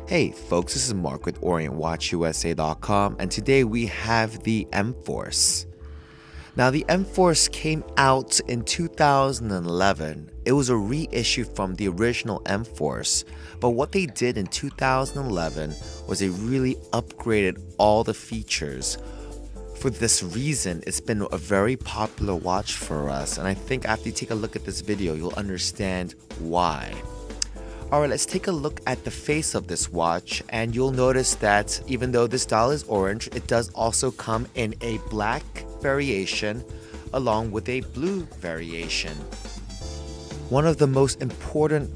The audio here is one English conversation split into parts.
Hey folks, this is Mark with OrientWatchUSA.com, and today we have the M-Force. Now the M-Force came out in 2011. It was a reissue from the original M-Force, but what they did in 2011 was they really upgraded all the features. For this reason, it's been a very popular watch for us, and I think after you take a look at this video, you'll understand why. Alright, let's take a look at the face of this watch, and you'll notice that even though this dial is orange, it does also come in a black variation along with a blue variation. One of the most important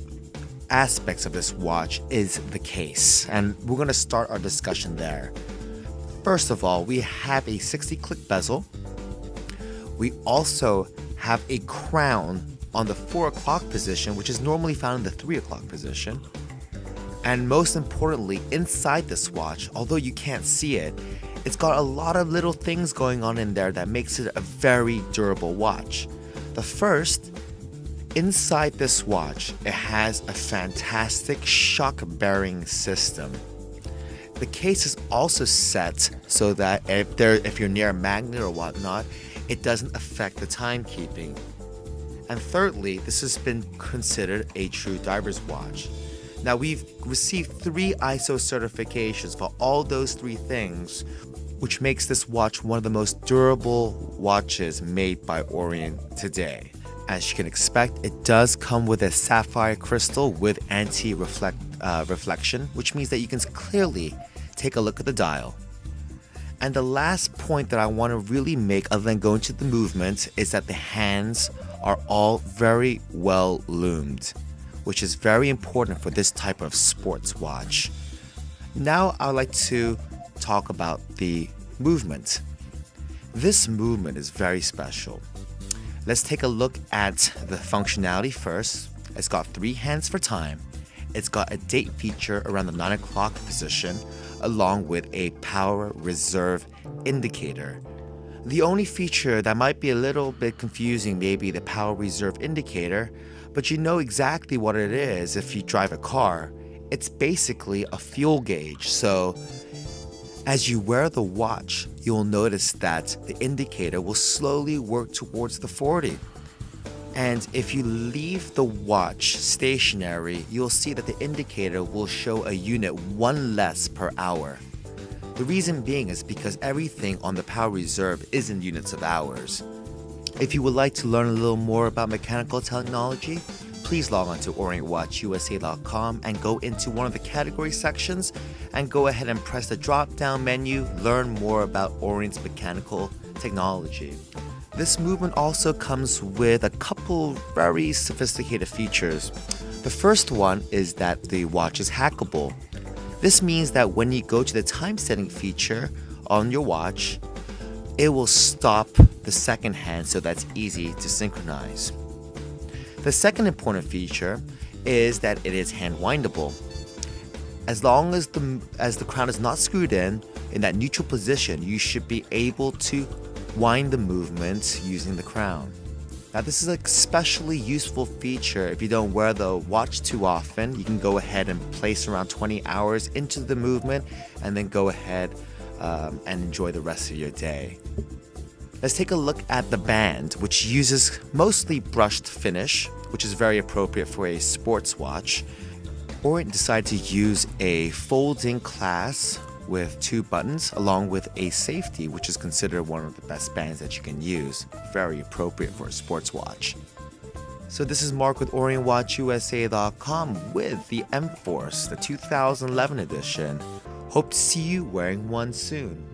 aspects of this watch is the case, and we're going to start our discussion there. First of all, we have a 60-click bezel. We also have a crown on the 4 o'clock position, which is normally found in the 3 o'clock position. And most importantly, inside this watch, although you can't see it, it's got a lot of little things going on in there that makes it a very durable watch. The first, inside this watch, it has a fantastic shock bearing system. The case is also set so that if you're near a magnet or whatnot, it doesn't affect the timekeeping. And thirdly, this has been considered a true diver's watch. Now, we've received 3 ISO certifications for all those 3 things, which makes this watch one of the most durable watches made by Orient today. As you can expect, it does come with a sapphire crystal with anti-reflection, which means that you can clearly take a look at the dial. And the last point that I want to really make, other than going to the movement, is that the hands are all very well loomed, which is very important for this type of sports watch. Now I'd like to talk about the movement. This movement is very special. Let's take a look at the functionality first. It's got 3 hands for time. It's got a date feature around the 9 o'clock position, along with a power reserve indicator. The only feature that might be a little bit confusing may be the power reserve indicator, but you know exactly what it is if you drive a car. It's basically a fuel gauge, so as you wear the watch, you'll notice that the indicator will slowly work towards the 40. And if you leave the watch stationary, you'll see that the indicator will show a unit 1 less per hour. The reason being is because everything on the power reserve is in units of hours. If you would like to learn a little more about mechanical technology, please log on to OrientWatchUSA.com and go into one of the category sections and go ahead and press the drop-down menu, learn more about Orient's mechanical technology. This movement also comes with a couple very sophisticated features. The first one is that the watch is hackable. This means that when you go to the time setting feature on your watch, it will stop the second hand so that's easy to synchronize. The second important feature is that it is hand windable. As long as the crown is not screwed in that neutral position, you should be able to wind the movement using the crown. Now this is an especially useful feature if you don't wear the watch too often. You can go ahead and place around 20 hours into the movement and then go ahead and enjoy the rest of your day. Let's take a look at the band, which uses mostly brushed finish, which is very appropriate for a sports watch. Orient decided to use a folding clasp with 2 buttons along with a safety, which is considered one of the best bands that you can use. Very appropriate for a sports watch. So this is Mark with OrientWatchUSA.com with the M-Force, the 2011 edition. Hope to see you wearing one soon.